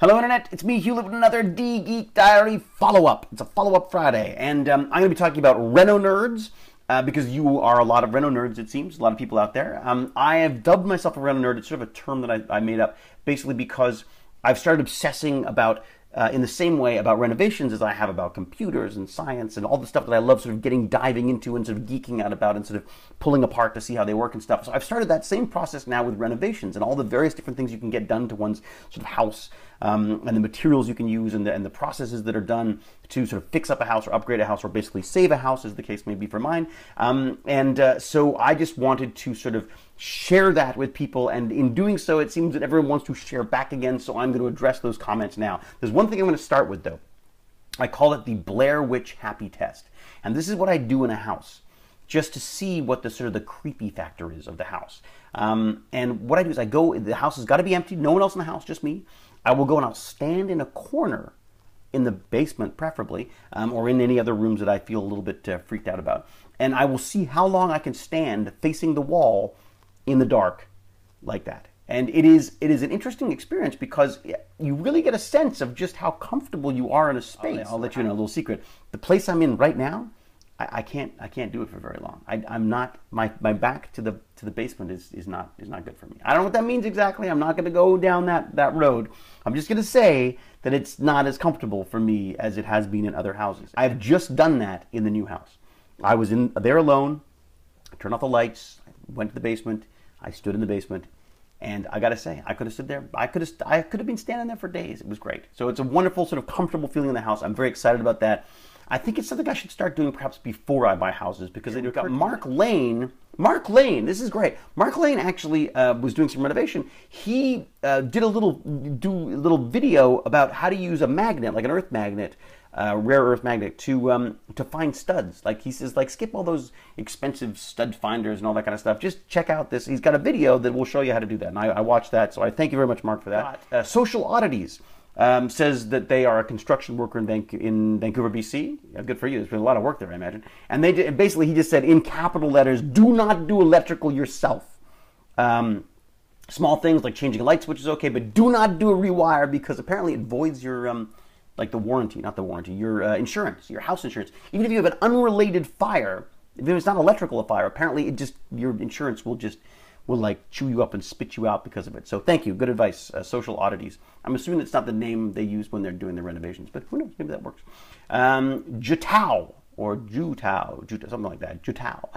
Hello Internet, it's me Hugh with another D-Geek Diary follow-up. It's a follow-up Friday, and I'm going to be talking about Reno Nerds, because you are a lot of Reno Nerds, it seems, a lot of people out there. I have dubbed myself a Reno Nerd. It's sort of a term that I made up, basically because I've started obsessing about, in the same way about renovations as I have about computers and science and all the stuff that I love sort of diving into and sort of geeking out about and sort of pulling apart to see how they work and stuff. So I've started that same process now with renovations and all the various different things you can get done to one's sort of house, and the materials you can use and the processes that are done to sort of fix up a house or upgrade a house or basically save a house, as the case may be for mine. So I just wanted to sort of share that with people, and in doing so it seems that everyone wants to share back again, so I'm going to address those comments now. There's one thing I'm going to start with though. I call it the Blair Witch Happy Test, and this is what I do in a house just to see what the sort of the creepy factor is of the house. And what I do is I go, the house has got to be empty, no one else in the house, just me. I will go and I'll stand in a corner in the basement preferably, or in any other rooms that I feel a little bit freaked out about, and I will see how long I can stand facing the wall in the dark like that. And it is an interesting experience because you really get a sense of just how comfortable you are in a space. I'll let you know a little secret. The place I'm in right now, I can't do it for very long. I'm not, my back to the basement is not good for me. I don't know what that means exactly. I'm not going to go down that road. I'm just going to say that it's not as comfortable for me as it has been in other houses. I've just done that in the new house. I was in there alone. I turned off the lights. I went to the basement. I stood in the basement, and I got to say, I could have stood there. I could have been standing there for days. It was great. So it's a wonderful sort of comfortable feeling in the house. I'm very excited about that. I think it's something I should start doing perhaps before I buy houses, because they've got Marc Lane. Marc Lane, this is great. Marc Lane actually was doing some renovation. He did a little video about how to use a magnet, like an earth magnet, rare earth magnet, to find studs. Like he says, like skip all those expensive stud finders and all that kind of stuff. Just check out this. He's got a video that will show you how to do that, and I watched that. So I thank you very much, Mark, for that. Social Oddities says that they are a construction worker in Vancouver, BC. Yeah, good for you. There's been a lot of work there, I imagine. And they basically, he just said in capital letters, do not do electrical yourself. Small things like changing a light switch is okay, but do not do a rewire, because apparently it voids your like the warranty, not the warranty, your insurance, your house insurance. Even if you have an unrelated fire, if it's not electrical fire, apparently it just, your insurance will like chew you up and spit you out because of it. So thank you, good advice, Social Oddities. I'm assuming it's not the name they use when they're doing the renovations, but who knows, maybe that works. Jutao, or Jutao, something like that, Jutao,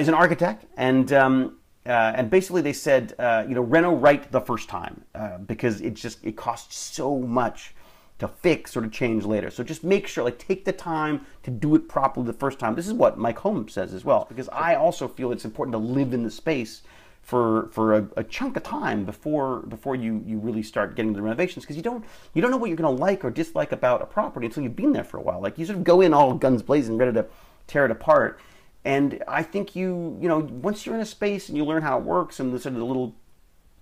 is an architect, and basically they said, you know, reno right the first time, because it costs so much to fix or to change later. So just make sure, like, take the time to do it properly the first time. This is what Mike Holmes says as well, because I also feel it's important to live in the space for a chunk of time before you really start getting the renovations, because you don't know what you're going to like or dislike about a property until you've been there for a while. Like, you sort of go in all guns blazing, ready to tear it apart. And I think you know, once you're in a space and you learn how it works and the sort of the little,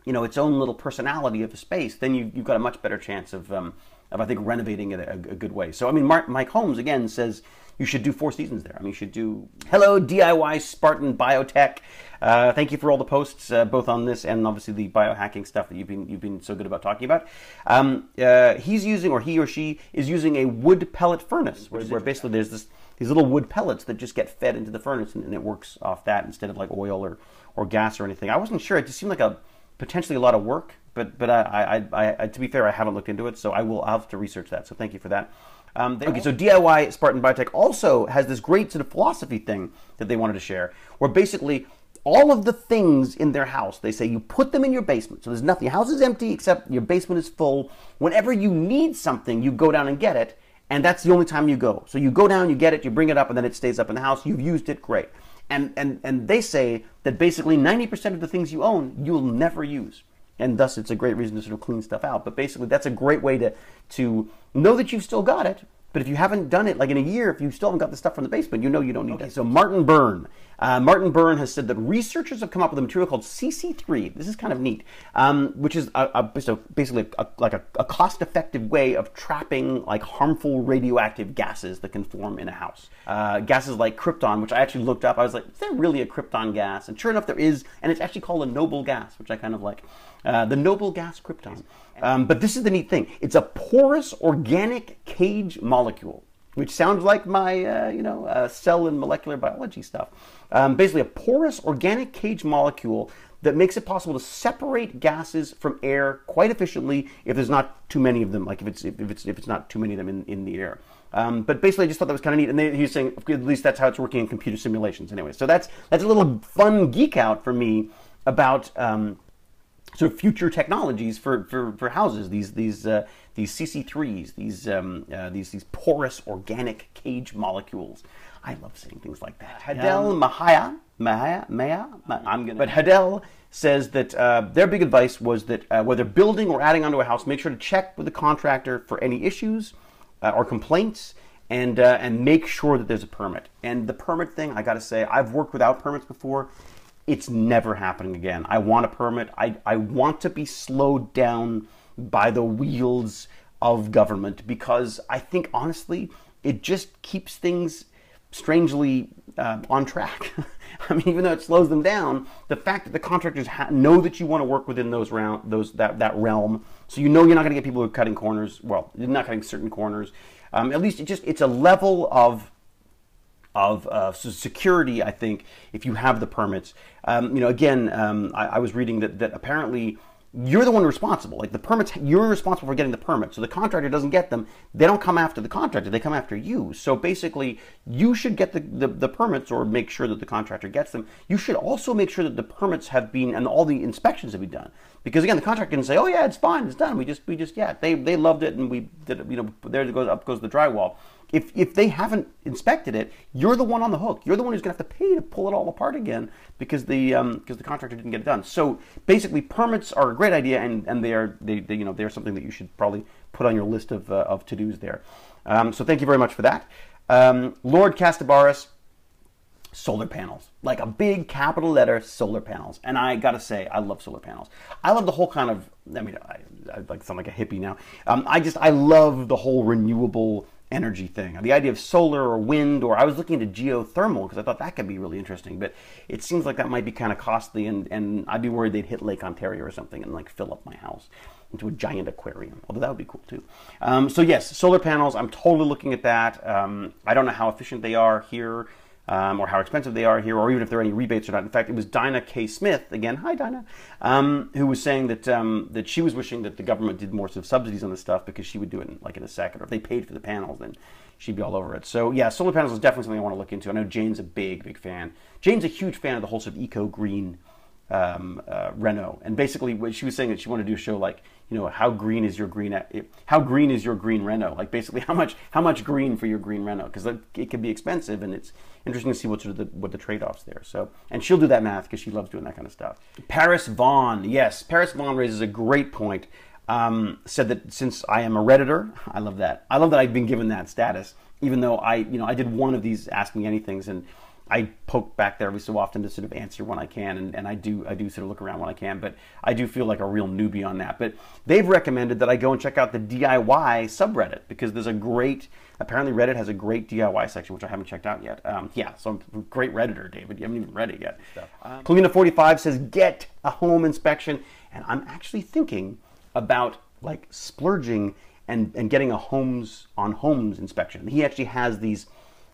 you know, its own little personality of a space, then you've got a much better chance of I think renovating it a good way. So I mean, Mike Holmes again says you should do 4 seasons there. I mean, you should do Hello DIY Spartan Biotech. Thank you for all the posts, both on this and obviously the biohacking stuff that you've been so good about talking about. He's using, or he or she is using, a wood pellet furnace, where basically there's these little wood pellets that just get fed into the furnace, and it works off that instead of like oil or gas or anything. I wasn't sure. It just seemed like potentially a lot of work, but I to be fair, I haven't looked into it, so I'll have to research that. So thank you for that. Okay, so DIY Spartan Biotech also has this great sort of philosophy thing that they wanted to share, where basically all of the things in their house, they say you put them in your basement. So there's nothing. Your house is empty except your basement is full. Whenever you need something, you go down and get it, and that's the only time you go. So you go down, you get it, you bring it up, and then it stays up in the house. You've used it, great. And they say that basically 90% of the things you own, you'll never use. And thus, it's a great reason to sort of clean stuff out. But basically, that's a great way to know that you've still got it. But if you haven't done it, like in a year, if you still haven't got the stuff from the basement, you know you don't need it. So Martin Burne. Martin Burne has said that researchers have come up with a material called CC3. This is kind of neat, which is basically like a cost-effective way of trapping like harmful radioactive gases that can form in a house. Gases like krypton, which I actually looked up. I was like, is there really a krypton gas? And sure enough, there is, and it's actually called a noble gas, which I kind of like. The noble gas krypton. But this is the neat thing. It's a porous organic cage molecule, which sounds like my, cell and molecular biology stuff. Basically, a porous organic cage molecule that makes it possible to separate gases from air quite efficiently if there's not too many of them, like if it's not too many of them in the air. But basically, I just thought that was kind of neat, and he's saying at least that's how it's working in computer simulations anyway. So that's a little fun geek out for me about sort of future technologies for houses. These CC3s, these porous organic cage molecules. I love saying things like that. Hadel But Hadel says that their big advice was that whether building or adding onto a house, make sure to check with the contractor for any issues or complaints, and make sure that there's a permit. And the permit thing, I got to say, I've worked without permits before. It's never happening again. I want a permit. I want to be slowed down by the wheels of government, because I think, honestly, it just keeps things strangely on track. I mean, even though it slows them down, the fact that the contractors know that you want to work within that realm, so you know you're not going to get people who are cutting corners. Well, you're not cutting certain corners. At least it's a level of security, I think, if you have the permits. Again, I was reading that apparently you're the one responsible. Like the permits, you're responsible for getting the permit. So the contractor doesn't get them. They don't come after the contractor. They come after you. So basically, you should get the permits, or make sure that the contractor gets them. You should also make sure that the permits have been, and all the inspections have been done. Because again, the contractor can say, "Oh yeah, it's fine, it's done. We just they loved it, and we did it. There goes the drywall." If they haven't inspected it, you're the one on the hook. You're the one who's going to have to pay to pull it all apart again because the contractor didn't get it done. So basically, permits are a great idea, and they are something that you should probably put on your list of to-dos there. So thank you very much for that, Lord Castabarus. Solar panels, like a big capital letter, solar panels. And I gotta say, I love solar panels. I love the whole kind of, I like sound like a hippie now. I love the whole renewable energy thing. The idea of solar or wind, or I was looking into geothermal because I thought that could be really interesting, but it seems like that might be kind of costly, and I'd be worried they'd hit Lake Ontario or something and like fill up my house into a giant aquarium, although that would be cool too. So yes, solar panels, I'm totally looking at that. I don't know how efficient they are here, or how expensive they are here, or even if there are any rebates or not. In fact, it was Dinah K. Smith, again, hi Dinah, who was saying that that she was wishing that the government did more sort of subsidies on this stuff, because she would do it in a second, or if they paid for the panels, then she'd be all over it. So yeah, solar panels is definitely something I want to look into. I know Jane's a big fan. Jane's a huge fan of the whole sort of eco-green Reno, and basically what she was saying, that she wanted to do a show like, how green is your green Reno, like basically how much green for your green Reno, because it can be expensive, and it's interesting to see what the trade-offs there. So, and she'll do that math because she loves doing that kind of stuff. Paris Vaughn, yes, Paris Vaughn raises a great point. Said that since I am a Redditor, I love that I've been given that status, even though I did one of these Ask Me Anythings, and I poke back there every so often to sort of answer when I can, and I do sort of look around when I can, but I do feel like a real newbie on that. But they've recommended that I go and check out the DIY subreddit, because there's apparently Reddit has a great DIY section, which I haven't checked out yet. Yeah, so I'm a great Redditor, David. You haven't even read it yet. Colina 45 says, get a home inspection, and I'm actually thinking about like splurging and getting a homes inspection. He actually has these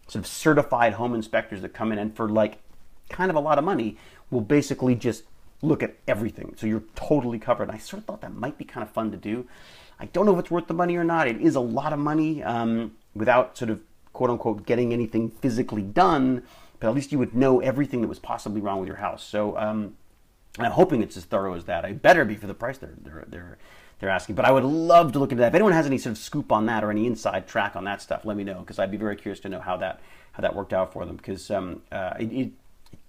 sort of certified home inspectors that come in, and for like kind of a lot of money will basically just look at everything, so you're totally covered. And I sort of thought that might be kind of fun to do. I don't know if it's worth the money or not. It is a lot of money without sort of quote unquote getting anything physically done, but at least you would know everything that was possibly wrong with your house. So I'm hoping it's as thorough as that. It better be for the price they're asking, but I would love to look into that. If anyone has any sort of scoop on that, or any inside track on that stuff, let me know, because I'd be very curious to know how that worked out for them, because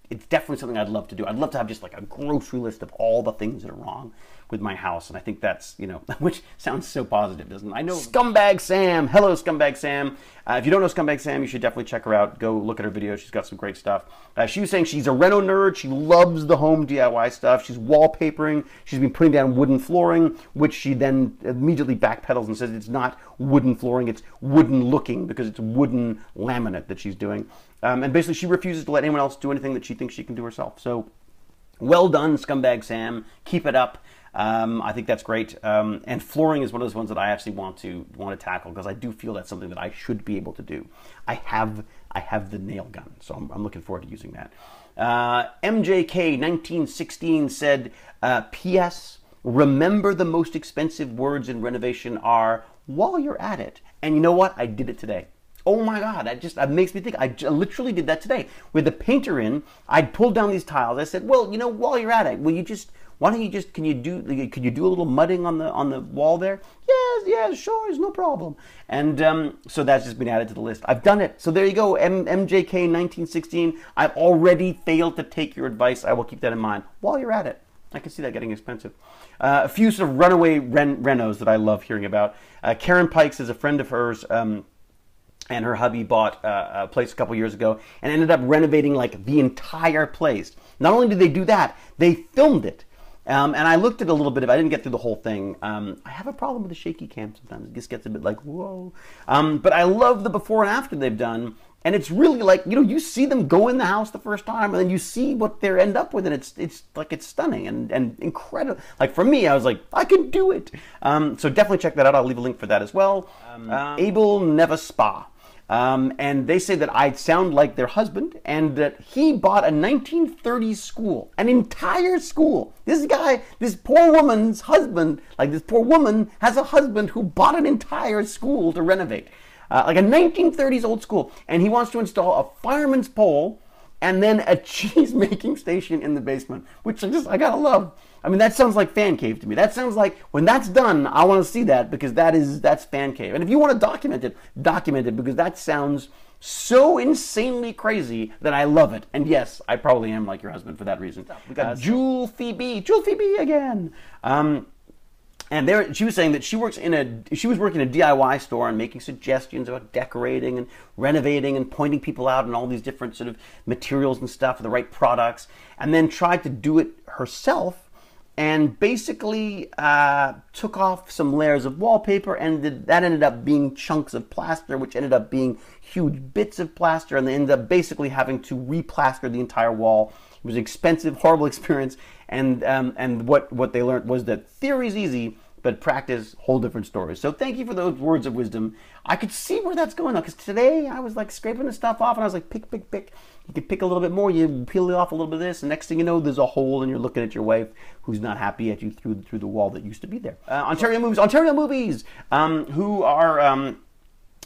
it's definitely something I'd love to do. I'd love to have just like a grocery list of all the things that are wrong with my house, and I think that's, which sounds so positive, doesn't it? I know. Scumbag Sam, hello Scumbag Sam. If you don't know Scumbag Sam, you should definitely check her out. Go look at her videos. She's got some great stuff. She was saying she's a Reno nerd. She loves the home DIY stuff. She's wallpapering. She's been putting down wooden flooring, which she then immediately backpedals and says it's not wooden flooring, it's wooden looking, because it's wooden laminate that she's doing. And basically she refuses to let anyone else do anything that she thinks she can do herself. So well done, Scumbag Sam. Keep it up. I think that's great. And flooring is one of those ones that I actually want to tackle because I do feel that's something that I should be able to do. I have the nail gun, so I'm looking forward to using that. MJK 1916 said, P.S. Remember the most expensive words in renovation are while you're at it. And you know what? I did it today. Oh my God, that makes me think. I literally did that today. With the painter in, I'd pulled down these tiles. I said, well, you know, while you're at it, why don't you just, could you do a little mudding on the wall there? Yes, sure, it's no problem. And so that's just been added to the list. I've done it. So there you go, MJK 1916. I've already failed to take your advice. I will keep that in mind while you're at it. I can see that getting expensive. A few sort of runaway renos that I love hearing about. Karin Pike is a friend of hers, and her hubby bought a place a couple years ago and ended up renovating like the entire place. Not only did they do that, they filmed it. And I looked at a little bit of it. I didn't get through the whole thing. I have a problem with the shaky cam sometimes. It just gets a bit like, whoa. But I love the before and after they've done. And it's really like, you know, you see them go in the house the first time and then you see what they end up with. And it's stunning and incredible. Like for me, I was like, I can do it. So definitely check that out. I'll leave a link for that as well. Abilenevespa. And they say that I sound like their husband and that he bought a 1930s school, an entire school. This guy, this poor woman's husband, like this poor woman has a husband who bought an entire school to renovate. Like a 1930s old school. And he wants to install a fireman's pole and then a cheese making station in the basement, which I gotta love. I mean, that sounds like fan cave to me. That sounds like when that's done, I want to see that because that's fan cave. And if you want to document it because that sounds so insanely crazy that I love it. And yes, I probably am like your husband for that reason. We got Jewel Phoebe again. And she was saying that she was working in a DIY store and making suggestions about decorating and renovating and pointing people out and all these different sort of materials and stuff, the right products, and then tried to do it herself. And basically took off some layers of wallpaper, and that ended up being chunks of plaster, which ended up being huge bits of plaster, and they ended up basically having to replaster the entire wall. It was an expensive, horrible experience, and what they learned was that theory's easy, but practice, whole different story. So thank you for those words of wisdom. I could see where that's going on, because today I was like scraping the stuff off, and I was like, pick. You can pick a little bit more, you peel it off a little bit of this, and next thing you know, there's a hole, and you're looking at your wife who's not happy at you through the wall that used to be there. Ontario Movies, who are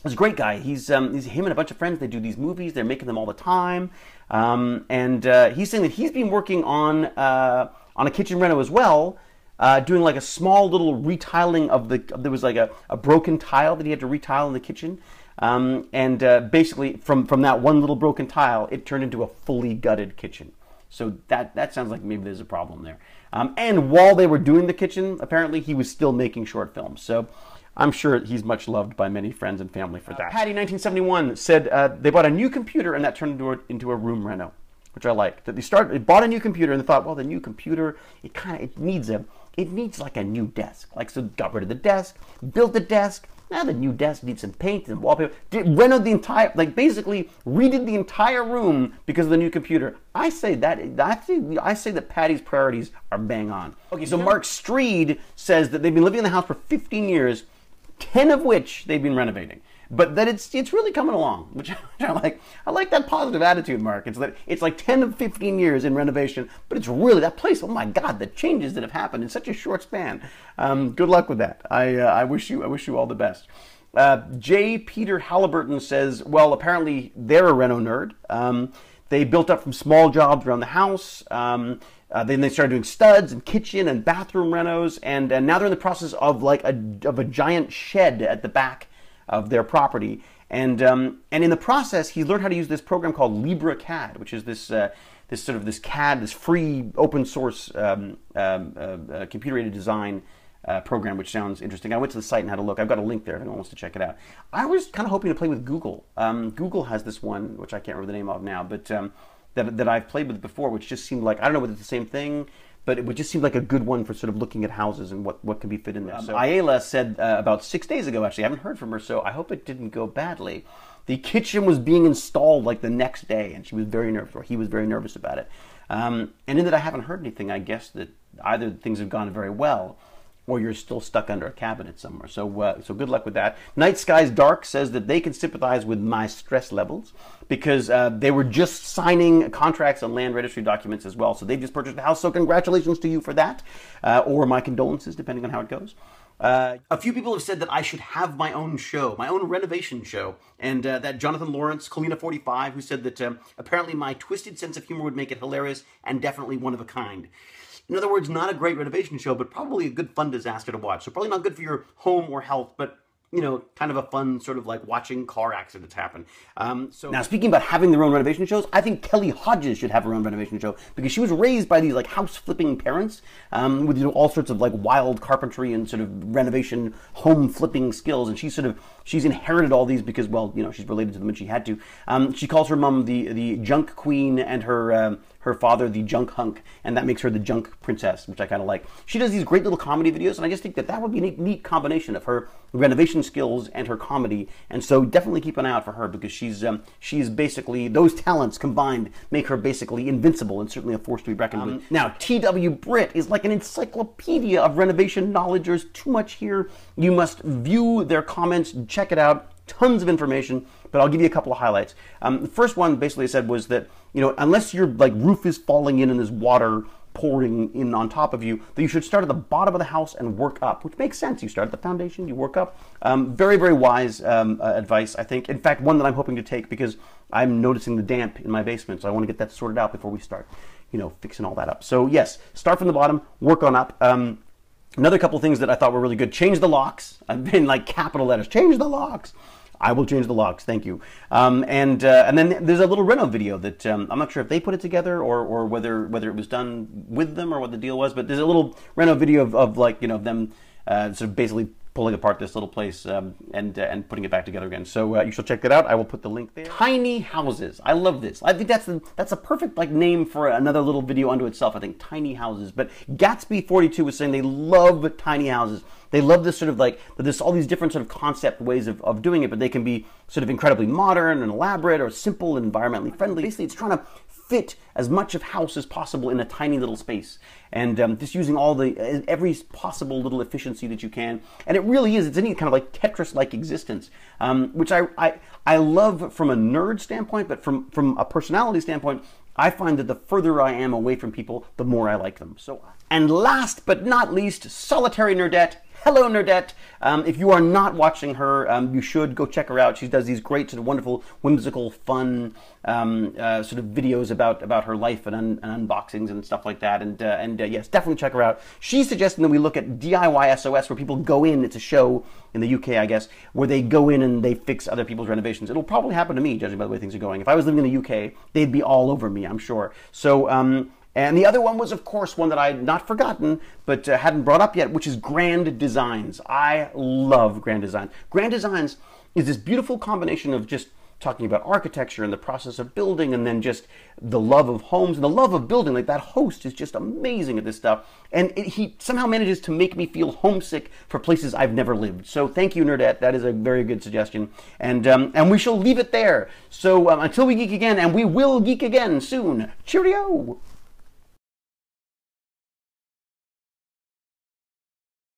this great guy. He's him and a bunch of friends. They do these movies. They're making them all the time, and he's saying that he's been working on a kitchen reno as well. Doing like a small little retiling of there was like a broken tile that he had to retile in the kitchen. And basically from that one little broken tile, it turned into a fully gutted kitchen. So that sounds like maybe there's a problem there. And while they were doing the kitchen, apparently he was still making short films. So I'm sure he's much loved by many friends and family for that. Patty 1971 said they bought a new computer and that turned into a room reno, which I like. That they bought a new computer and they thought, well, the new computer, it needs like a new desk. Like, so got rid of the desk, built the desk. Now the new desk needs some paint and wallpaper. Renoed the entire, like basically redid the entire room because of the new computer. I say that Patty's priorities are bang on. Okay, so Mark Streed says that they've been living in the house for 15 years, 10 of which they've been renovating. But that it's really coming along, which I like. I like that positive attitude, Mark. It's like 10 of 15 years in renovation, but it's really that place. Oh my God, the changes that have happened in such a short span. Good luck with that. I wish you all the best. J. Peter Haliburton says, well, apparently they're a Reno nerd. They built up from small jobs around the house. Then they started doing studs and kitchen and bathroom renos, and now they're in the process of like a giant shed at the back of their property, and in the process, he learned how to use this program called Libre CAD, which is this CAD, this free open source computer-aided design program, which sounds interesting. I went to the site and had a look. I've got a link there if anyone wants to check it out. I was kind of hoping to play with Google. Google has this one, which I can't remember the name of now, but that I've played with before, which just seemed like, I don't know whether it's the same thing, but it would just seem like a good one for sort of looking at houses and what can be fit in there. So Ayala said about 6 days ago, actually, I haven't heard from her, so I hope it didn't go badly. The kitchen was being installed like the next day, and she was very nervous, or he was very nervous about it. And in that I haven't heard anything, I guess that either things have gone very well, or you're still stuck under a cabinet somewhere. So, so good luck with that. Night Skies Dark says that they can sympathize with my stress levels because they were just signing contracts on land registry documents as well. So they've just purchased a house. So congratulations to you for that, or my condolences, depending on how it goes. A few people have said that I should have my own show, my own renovation show, and that Jonathan Lawrence, Colina 45, who said that apparently my twisted sense of humor would make it hilarious and definitely one of a kind. In other words, not a great renovation show, but probably a good fun disaster to watch. So probably not good for your home or health, but, you know, kind of a fun sort of like watching car accidents happen. So now, speaking about having their own renovation shows, I think Kelly Hodges should have her own renovation show because she was raised by these like house-flipping parents with, you know, all sorts of like wild carpentry and sort of renovation home-flipping skills, and she's inherited all these because, well, you know, she's related to them and she had to. She calls her mom the junk queen and her father the junk hunk, and that makes her the junk princess, which I kind of like. She does these great little comedy videos, and I just think that that would be a neat combination of her renovation skills and her comedy, and so definitely keep an eye out for her because she's basically, those talents combined make her basically invincible and certainly a force to be reckoned with. Now, TW Brit is like an encyclopedia of renovation knowledge. There's too much here. You must view their comments, check it out. Tons of information, but I'll give you a couple of highlights. The first one basically said was that, you know, unless your like roof is falling in and there's water pouring in on top of you, that you should start at the bottom of the house and work up, which makes sense. You start at the foundation, you work up. Very, very wise advice, I think. In fact, one that I'm hoping to take because I'm noticing the damp in my basement, so I want to get that sorted out before we start, you know, fixing all that up. So yes, start from the bottom, work on up. Another couple things that I thought were really good. Change the locks. I've been like capital letters. Change the locks. I will change the locks. Thank you. And then there's a little Reno video that I'm not sure if they put it together or whether it was done with them or what the deal was. But there's a little Reno video of like, you know, them sort of basically pulling apart this little place and putting it back together again. So you should check that out. I will put the link there. Tiny houses. I love this. I think that's a perfect like name for another little video unto itself. I think tiny houses. But Gatsby42 was saying they love tiny houses. They love this sort of like, there's all these different sort of concept ways of doing it, but they can be sort of incredibly modern and elaborate or simple and environmentally friendly. Basically, it's trying to fit as much of house as possible in a tiny little space, and just using every possible little efficiency that you can. And it really is, it's any kind of like Tetris-like existence, which I love from a nerd standpoint, but from a personality standpoint, I find that the further I am away from people, the more I like them. So, and last but not least, Solitary Nerdette. Hello, Nerdette. If you are not watching her, you should go check her out. She does these great, sort of wonderful, whimsical, fun sort of videos about her life and unboxings and stuff like that. And yes, definitely check her out. She's suggesting that we look at DIY SOS, where people go in. It's a show in the UK, I guess, where they go in and they fix other people's renovations. It'll probably happen to me, judging by the way things are going. If I was living in the UK, they'd be all over me, I'm sure. So, and the other one was, of course, one that I had not forgotten, but hadn't brought up yet, which is Grand Designs. I love Grand Designs. Grand Designs is this beautiful combination of just talking about architecture and the process of building, and then just the love of homes and the love of building. Like, that host is just amazing at this stuff. And he somehow manages to make me feel homesick for places I've never lived. So thank you, Nerdette. That is a very good suggestion. And we shall leave it there. So until we geek again, and we will geek again soon. Cheerio!